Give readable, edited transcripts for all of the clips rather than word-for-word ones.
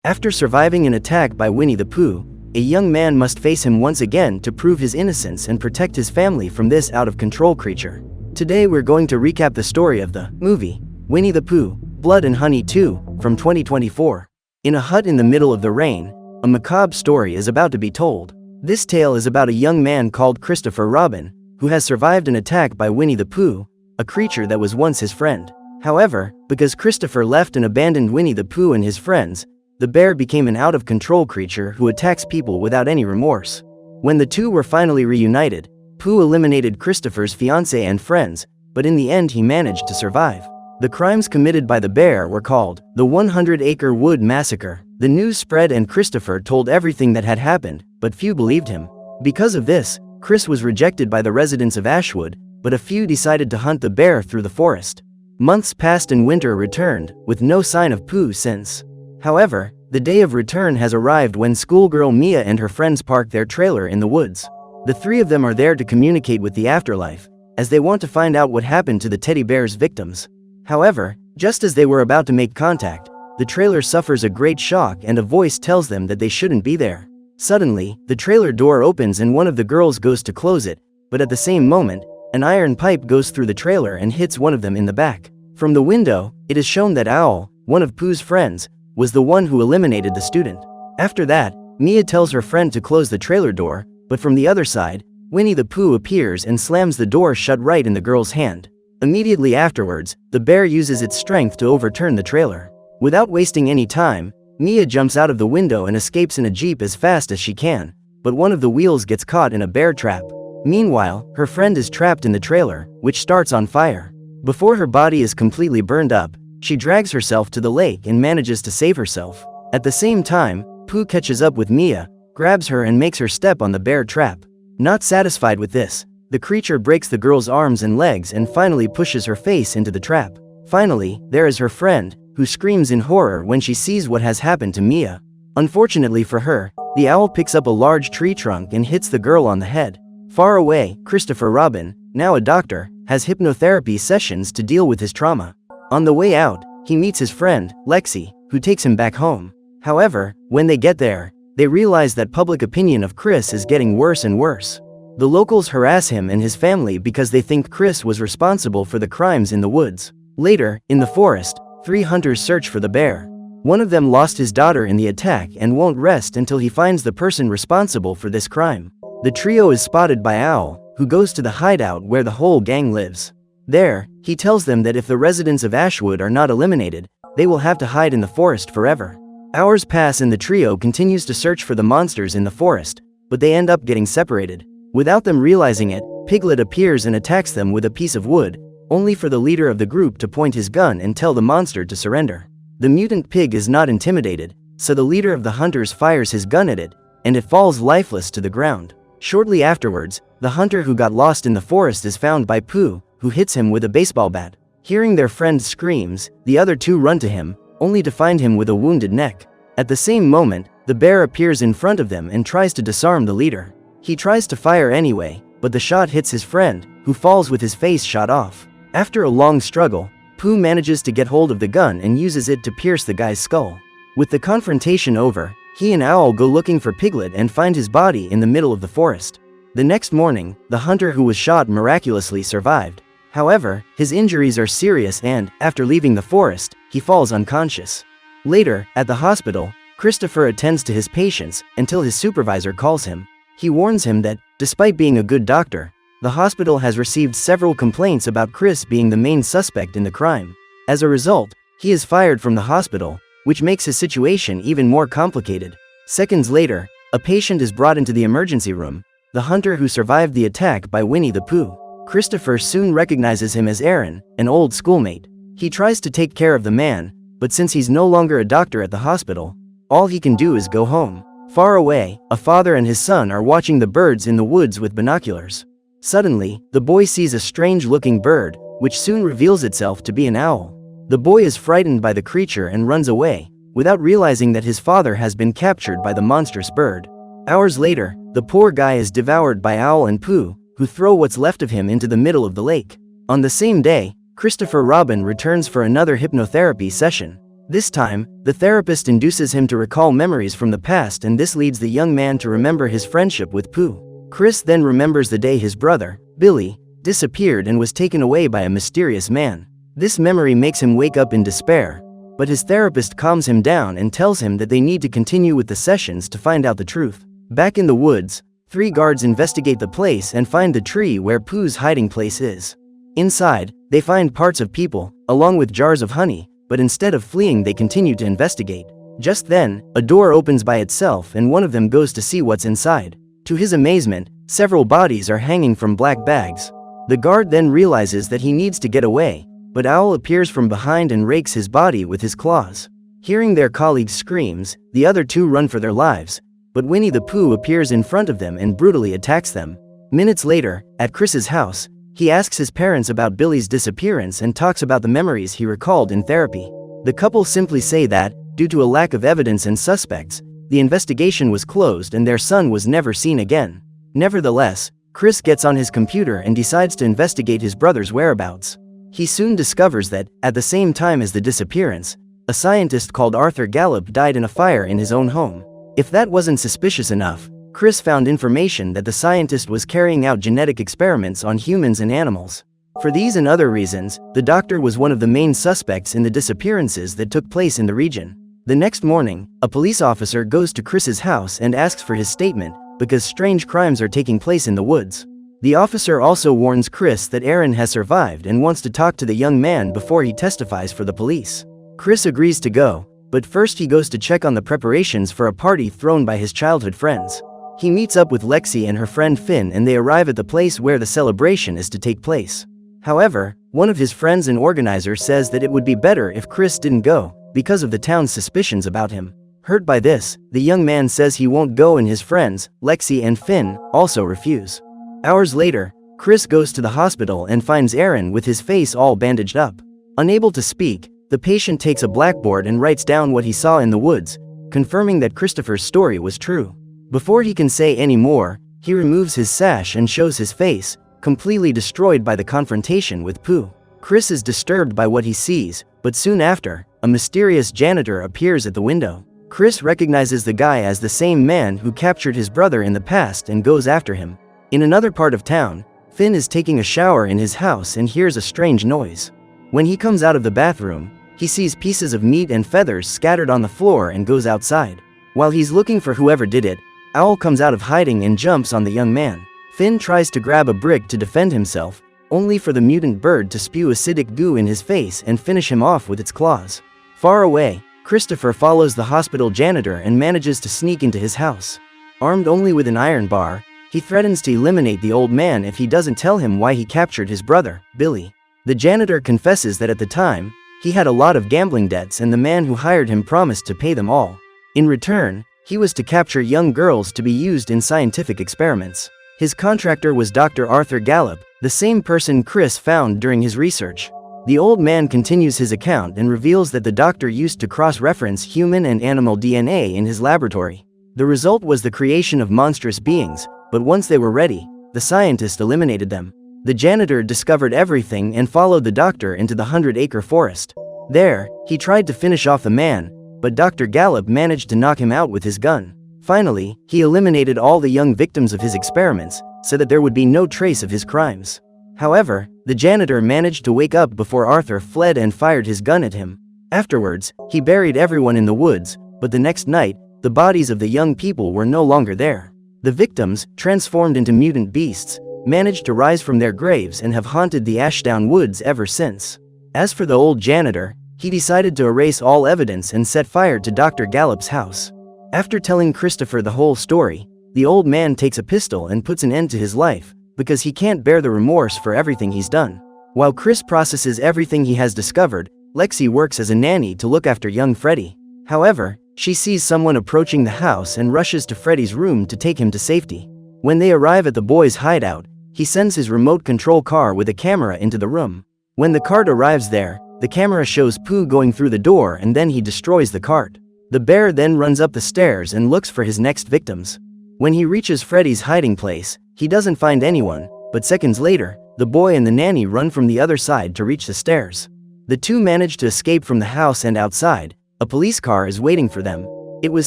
After surviving an attack by Winnie the Pooh, a young man must face him once again to prove his innocence and protect his family from this out-of-control creature. Today we're going to recap the story of the movie, Winnie the Pooh, Blood and Honey 2, from 2024. In a hut in the middle of the rain, a macabre story is about to be told. This tale is about a young man called Christopher Robin, who has survived an attack by Winnie the Pooh, a creature that was once his friend. However, because Christopher left and abandoned Winnie the Pooh and his friends, the bear became an out-of-control creature who attacks people without any remorse. When the two were finally reunited, Pooh eliminated Christopher's fiancée and friends, but in the end he managed to survive. The crimes committed by the bear were called the 100-acre wood massacre. The news spread and Christopher told everything that had happened, but few believed him. Because of this, Chris was rejected by the residents of Ashwood, but a few decided to hunt the bear through the forest. Months passed and winter returned, with no sign of Pooh since. However, the day of return has arrived when schoolgirl Mia and her friends park their trailer in the woods. The three of them are there to communicate with the afterlife, as they want to find out what happened to the teddy bear's victims. However, just as they were about to make contact, the trailer suffers a great shock and a voice tells them that they shouldn't be there. Suddenly, the trailer door opens and one of the girls goes to close it, but at the same moment, an iron pipe goes through the trailer and hits one of them in the back. From the window, it is shown that Owl, one of Pooh's friends, was the one who eliminated the student. After that, Mia tells her friend to close the trailer door, but from the other side, Winnie the Pooh appears and slams the door shut right in the girl's hand. Immediately afterwards, the bear uses its strength to overturn the trailer. Without wasting any time, Mia jumps out of the window and escapes in a jeep as fast as she can, but one of the wheels gets caught in a bear trap. Meanwhile, her friend is trapped in the trailer, which starts on fire. Before her body is completely burned up, she drags herself to the lake and manages to save herself. At the same time, Pooh catches up with Mia, grabs her and makes her step on the bear trap. Not satisfied with this, the creature breaks the girl's arms and legs and finally pushes her face into the trap. Finally, there is her friend, who screams in horror when she sees what has happened to Mia. Unfortunately for her, the owl picks up a large tree trunk and hits the girl on the head. Far away, Christopher Robin, now a doctor, has hypnotherapy sessions to deal with his trauma. On the way out, he meets his friend, Lexi, who takes him back home. However, when they get there, they realize that public opinion of Chris is getting worse and worse. The locals harass him and his family because they think Chris was responsible for the crimes in the woods. Later, in the forest, three hunters search for the bear. One of them lost his daughter in the attack and won't rest until he finds the person responsible for this crime. The trio is spotted by Owl, who goes to the hideout where the whole gang lives. There, he tells them that if the residents of Ashwood are not eliminated, they will have to hide in the forest forever. Hours pass and the trio continues to search for the monsters in the forest, but they end up getting separated. Without them realizing it, Piglet appears and attacks them with a piece of wood, only for the leader of the group to point his gun and tell the monster to surrender. The mutant pig is not intimidated, so the leader of the hunters fires his gun at it, and it falls lifeless to the ground. Shortly afterwards, the hunter who got lost in the forest is found by Pooh, who hits him with a baseball bat. Hearing their friend's screams, the other two run to him, only to find him with a wounded neck. At the same moment, the bear appears in front of them and tries to disarm the leader. He tries to fire anyway, but the shot hits his friend, who falls with his face shot off. After a long struggle, Pooh manages to get hold of the gun and uses it to pierce the guy's skull. With the confrontation over, he and Owl go looking for Piglet and find his body in the middle of the forest. The next morning, the hunter who was shot miraculously survived. However, his injuries are serious and, after leaving the forest, he falls unconscious. Later, at the hospital, Christopher attends to his patients until his supervisor calls him. He warns him that, despite being a good doctor, the hospital has received several complaints about Chris being the main suspect in the crime. As a result, he is fired from the hospital, which makes his situation even more complicated. Seconds later, a patient is brought into the emergency room, the hunter who survived the attack by Winnie the Pooh. Christopher soon recognizes him as Aaron, an old schoolmate. He tries to take care of the man, but since he's no longer a doctor at the hospital, all he can do is go home. Far away, a father and his son are watching the birds in the woods with binoculars. Suddenly, the boy sees a strange-looking bird, which soon reveals itself to be an owl. The boy is frightened by the creature and runs away, without realizing that his father has been captured by the monstrous bird. Hours later, the poor guy is devoured by Owl and Pooh, who throw what's left of him into the middle of the lake. On the same day, Christopher Robin returns for another hypnotherapy session. This time, the therapist induces him to recall memories from the past, and this leads the young man to remember his friendship with Pooh. Chris then remembers the day his brother, Billy, disappeared and was taken away by a mysterious man. This memory makes him wake up in despair, but his therapist calms him down and tells him that they need to continue with the sessions to find out the truth. Back in the woods, 3 guards investigate the place and find the tree where Pooh's hiding place is. Inside, they find parts of people, along with jars of honey, but instead of fleeing they continue to investigate. Just then, a door opens by itself and one of them goes to see what's inside. To his amazement, several bodies are hanging from black bags. The guard then realizes that he needs to get away, but Owl appears from behind and rakes his body with his claws. Hearing their colleague's screams, the other 2 run for their lives, but Winnie the Pooh appears in front of them and brutally attacks them. Minutes later, at Chris's house, he asks his parents about Billy's disappearance and talks about the memories he recalled in therapy. The couple simply say that, due to a lack of evidence and suspects, the investigation was closed and their son was never seen again. Nevertheless, Chris gets on his computer and decides to investigate his brother's whereabouts. He soon discovers that, at the same time as the disappearance, a scientist called Arthur Gallup died in a fire in his own home. If that wasn't suspicious enough, Chris found information that the scientist was carrying out genetic experiments on humans and animals. For these and other reasons, the doctor was one of the main suspects in the disappearances that took place in the region. The next morning, a police officer goes to Chris's house and asks for his statement, because strange crimes are taking place in the woods. The officer also warns Chris that Aaron has survived and wants to talk to the young man before he testifies for the police. Chris agrees to go, but first he goes to check on the preparations for a party thrown by his childhood friends. He meets up with Lexi and her friend Finn and they arrive at the place where the celebration is to take place. However, one of his friends and organizer says that it would be better if Chris didn't go, because of the town's suspicions about him. Hurt by this, the young man says he won't go and his friends, Lexi and Finn, also refuse. Hours later, Chris goes to the hospital and finds Aaron with his face all bandaged up. Unable to speak, the patient takes a blackboard and writes down what he saw in the woods, confirming that Christopher's story was true. Before he can say any more, he removes his sash and shows his face, completely destroyed by the confrontation with Pooh. Chris is disturbed by what he sees, but soon after, a mysterious janitor appears at the window. Chris recognizes the guy as the same man who captured his brother in the past and goes after him. In another part of town, Finn is taking a shower in his house and hears a strange noise. When he comes out of the bathroom, he sees pieces of meat and feathers scattered on the floor and goes outside. While he's looking for whoever did it, Owl comes out of hiding and jumps on the young man. Finn tries to grab a brick to defend himself, only for the mutant bird to spew acidic goo in his face and finish him off with its claws. Far away, Christopher follows the hospital janitor and manages to sneak into his house. Armed only with an iron bar, he threatens to eliminate the old man if he doesn't tell him why he captured his brother, Billy. The janitor confesses that at the time, he had a lot of gambling debts and the man who hired him promised to pay them all. In return, he was to capture young girls to be used in scientific experiments. His contractor was Dr. Arthur Gallup, the same person Chris found during his research. The old man continues his account and reveals that the doctor used to cross-reference human and animal DNA in his laboratory. The result was the creation of monstrous beings, but once they were ready, the scientist eliminated them. The janitor discovered everything and followed the doctor into the 100-acre forest. There, he tried to finish off the man, but Dr. Gallup managed to knock him out with his gun. Finally, he eliminated all the young victims of his experiments, so that there would be no trace of his crimes. However, the janitor managed to wake up before Arthur fled and fired his gun at him. Afterwards, he buried everyone in the woods, but the next night, the bodies of the young people were no longer there. The victims, transformed into mutant beasts, managed to rise from their graves and have haunted the Ashdown Woods ever since. As for the old janitor, he decided to erase all evidence and set fire to Dr. Gallup's house. After telling Christopher the whole story, the old man takes a pistol and puts an end to his life, because he can't bear the remorse for everything he's done. While Chris processes everything he has discovered, Lexi works as a nanny to look after young Freddy. However, she sees someone approaching the house and rushes to Freddy's room to take him to safety. When they arrive at the boy's hideout, he sends his remote control car with a camera into the room. When the cart arrives there, the camera shows Pooh going through the door and then he destroys the cart. The bear then runs up the stairs and looks for his next victims. When he reaches Freddy's hiding place, he doesn't find anyone, but seconds later, the boy and the nanny run from the other side to reach the stairs. The two manage to escape from the house and outside, a police car is waiting for them. It was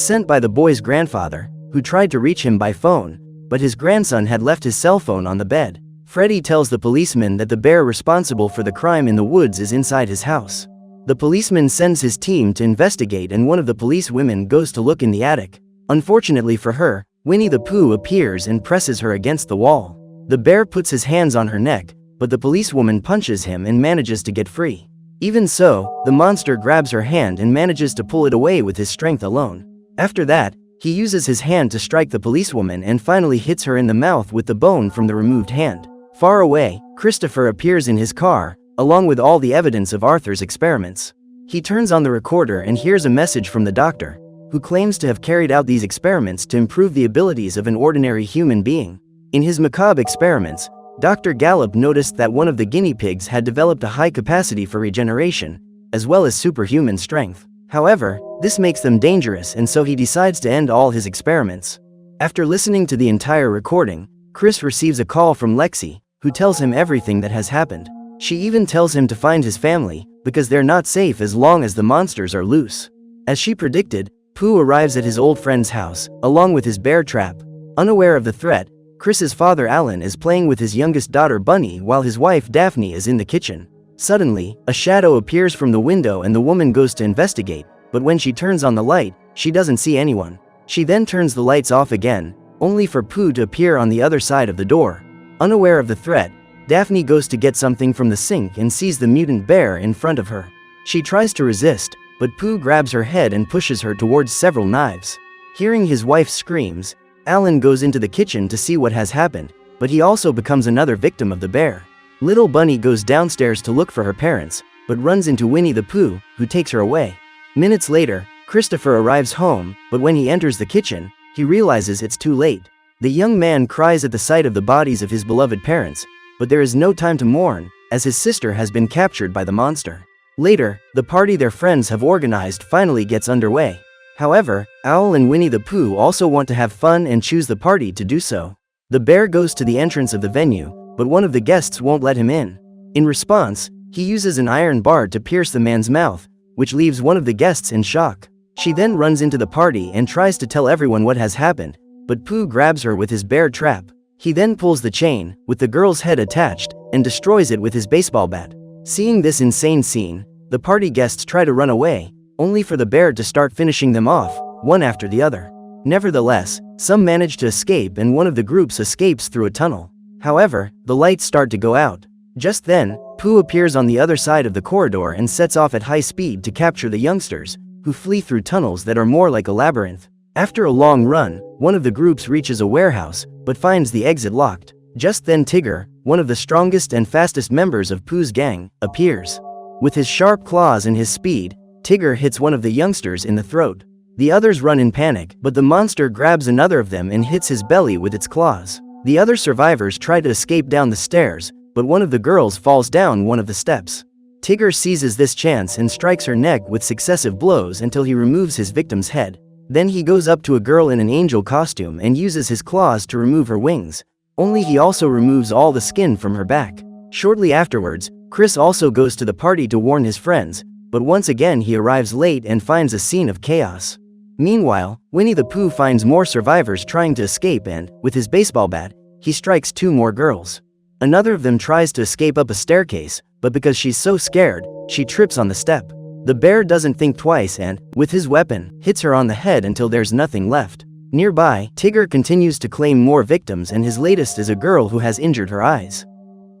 sent by the boy's grandfather, who tried to reach him by phone, but his grandson had left his cell phone on the bed. Freddy tells the policeman that the bear responsible for the crime in the woods is inside his house. The policeman sends his team to investigate, and one of the police women goes to look in the attic. Unfortunately for her, Winnie the Pooh appears and presses her against the wall. The bear puts his hands on her neck, but the policewoman punches him and manages to get free. Even so, the monster grabs her hand and manages to pull it away with his strength alone. After that, he uses his hand to strike the policewoman and finally hits her in the mouth with the bone from the removed hand. Far away, Christopher appears in his car, along with all the evidence of Arthur's experiments. He turns on the recorder and hears a message from the doctor, who claims to have carried out these experiments to improve the abilities of an ordinary human being. In his macabre experiments, Dr. Gallup noticed that one of the guinea pigs had developed a high capacity for regeneration, as well as superhuman strength. However, this makes them dangerous, and so he decides to end all his experiments. After listening to the entire recording, Chris receives a call from Lexi, who tells him everything that has happened. She even tells him to find his family, because they're not safe as long as the monsters are loose. As she predicted, Pooh arrives at his old friend's house, along with his bear trap. Unaware of the threat, Chris's father Alan is playing with his youngest daughter Bunny while his wife Daphne is in the kitchen. Suddenly, a shadow appears from the window and the woman goes to investigate, but when she turns on the light, she doesn't see anyone. She then turns the lights off again, only for Pooh to appear on the other side of the door. Unaware of the threat, Daphne goes to get something from the sink and sees the mutant bear in front of her. She tries to resist, but Pooh grabs her head and pushes her towards several knives. Hearing his wife's screams, Alan goes into the kitchen to see what has happened, but he also becomes another victim of the bear. Little Bunny goes downstairs to look for her parents, but runs into Winnie the Pooh, who takes her away. Minutes later, Christopher arrives home, but when he enters the kitchen, he realizes it's too late. The young man cries at the sight of the bodies of his beloved parents, but there is no time to mourn, as his sister has been captured by the monster. Later, the party their friends have organized finally gets underway. However, Owl and Winnie the Pooh also want to have fun and choose the party to do so. The bear goes to the entrance of the venue, but one of the guests won't let him in. In response, he uses an iron bar to pierce the man's mouth, which leaves one of the guests in shock. She then runs into the party and tries to tell everyone what has happened, but Pooh grabs her with his bear trap. He then pulls the chain, with the girl's head attached, and destroys it with his baseball bat. Seeing this insane scene, the party guests try to run away, only for the bear to start finishing them off, one after the other. Nevertheless, some manage to escape and one of the groups escapes through a tunnel. However, the lights start to go out. Just then, Pooh appears on the other side of the corridor and sets off at high speed to capture the youngsters, who flee through tunnels that are more like a labyrinth. After a long run, one of the groups reaches a warehouse, but finds the exit locked. Just then Tigger, one of the strongest and fastest members of Pooh's gang, appears. With his sharp claws and his speed, Tigger hits one of the youngsters in the throat. The others run in panic, but the monster grabs another of them and hits his belly with its claws. The other survivors try to escape down the stairs, but one of the girls falls down one of the steps. Tigger seizes this chance and strikes her neck with successive blows until he removes his victim's head. Then he goes up to a girl in an angel costume and uses his claws to remove her wings. Only he also removes all the skin from her back. Shortly afterwards, Chris also goes to the party to warn his friends, but once again he arrives late and finds a scene of chaos. Meanwhile, Winnie the Pooh finds more survivors trying to escape and, with his baseball bat, he strikes two more girls. Another of them tries to escape up a staircase, but because she's so scared, she trips on the step. The bear doesn't think twice and, with his weapon, hits her on the head until there's nothing left. Nearby, Tigger continues to claim more victims, and his latest is a girl who has injured her eyes.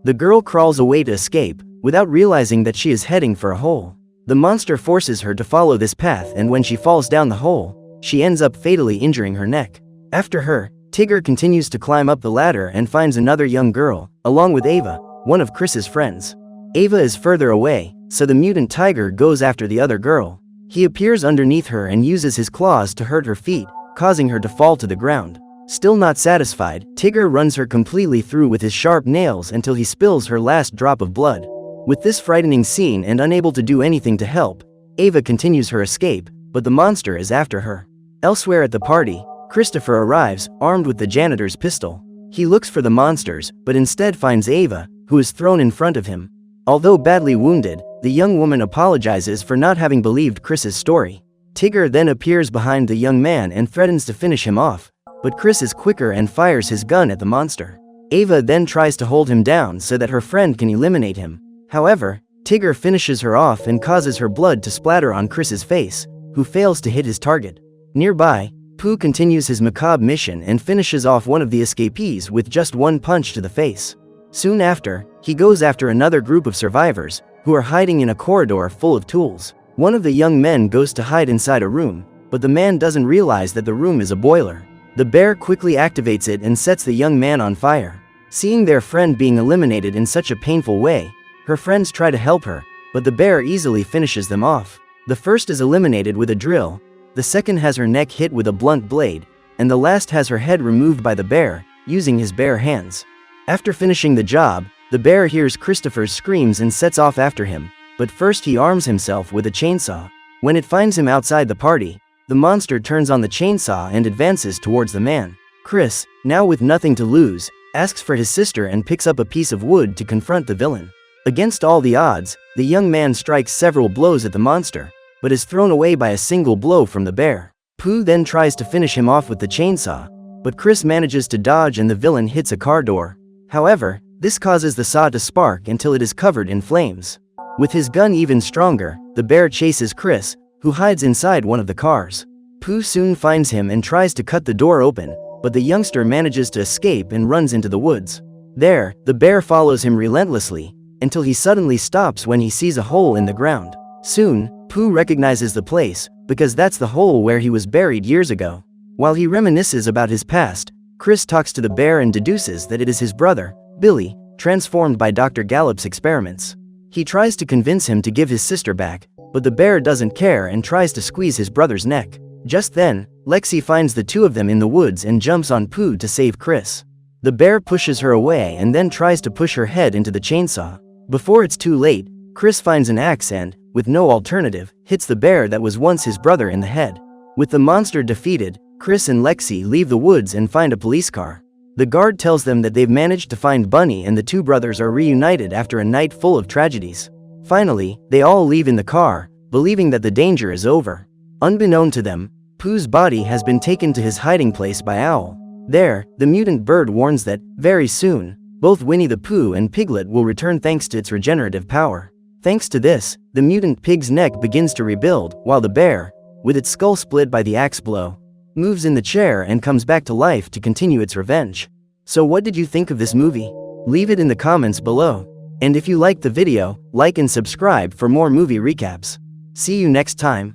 The girl crawls away to escape, without realizing that she is heading for a hole. The monster forces her to follow this path, and when she falls down the hole, she ends up fatally injuring her neck. After her, Tigger continues to climb up the ladder and finds another young girl, along with Ava, one of Chris's friends. Ava is further away, so the mutant tiger goes after the other girl. He appears underneath her and uses his claws to hurt her feet, causing her to fall to the ground. Still not satisfied, Tigger runs her completely through with his sharp nails until he spills her last drop of blood. With this frightening scene and unable to do anything to help, Ava continues her escape, but the monster is after her. Elsewhere at the party, Christopher arrives, armed with the janitor's pistol. He looks for the monsters, but instead finds Ava, who is thrown in front of him. Although badly wounded, the young woman apologizes for not having believed Chris's story. Tigger then appears behind the young man and threatens to finish him off, but Chris is quicker and fires his gun at the monster. Ava then tries to hold him down so that her friend can eliminate him. However, Tigger finishes her off and causes her blood to splatter on Chris's face, who fails to hit his target. Nearby, Pooh continues his macabre mission and finishes off one of the escapees with just one punch to the face. Soon after, he goes after another group of survivors, who are hiding in a corridor full of tools. One of the young men goes to hide inside a room, but the man doesn't realize that the room is a boiler. The bear quickly activates it and sets the young man on fire. Seeing their friend being eliminated in such a painful way, her friends try to help her, but the bear easily finishes them off. The first is eliminated with a drill, the second has her neck hit with a blunt blade, and the last has her head removed by the bear, using his bare hands. After finishing the job, the bear hears Christopher's screams and sets off after him, but first he arms himself with a chainsaw. When it finds him outside the party, the monster turns on the chainsaw and advances towards the man. Chris, now with nothing to lose, asks for his sister and picks up a piece of wood to confront the villain. Against all the odds, the young man strikes several blows at the monster, but is thrown away by a single blow from the bear. Pooh then tries to finish him off with the chainsaw, but Chris manages to dodge and the villain hits a car door. However, this causes the saw to spark until it is covered in flames. With his gun even stronger, the bear chases Chris, who hides inside one of the cars. Pooh soon finds him and tries to cut the door open, but the youngster manages to escape and runs into the woods. There, the bear follows him relentlessly, until he suddenly stops when he sees a hole in the ground. Soon, Pooh recognizes the place, because that's the hole where he was buried years ago. While he reminisces about his past, Chris talks to the bear and deduces that it is his brother, Billy, transformed by Dr. Gallup's experiments. He tries to convince him to give his sister back, but the bear doesn't care and tries to squeeze his brother's neck. Just then, Lexi finds the two of them in the woods and jumps on Pooh to save Chris. The bear pushes her away and then tries to push her head into the chainsaw. Before it's too late, Chris finds an axe and, with no alternative, hits the bear that was once his brother in the head. With the monster defeated, Chris and Lexi leave the woods and find a police car. The guard tells them that they've managed to find Bunny and the two brothers are reunited after a night full of tragedies. Finally, they all leave in the car, believing that the danger is over. Unbeknown to them, Pooh's body has been taken to his hiding place by Owl. There, the mutant bird warns that, very soon, both Winnie the Pooh and Piglet will return thanks to its regenerative power. Thanks to this, the mutant pig's neck begins to rebuild, while the bear, with its skull split by the axe blow, moves in the chair and comes back to life to continue its revenge. So what did you think of this movie? Leave it in the comments below. And if you liked the video, like and subscribe for more movie recaps. See you next time.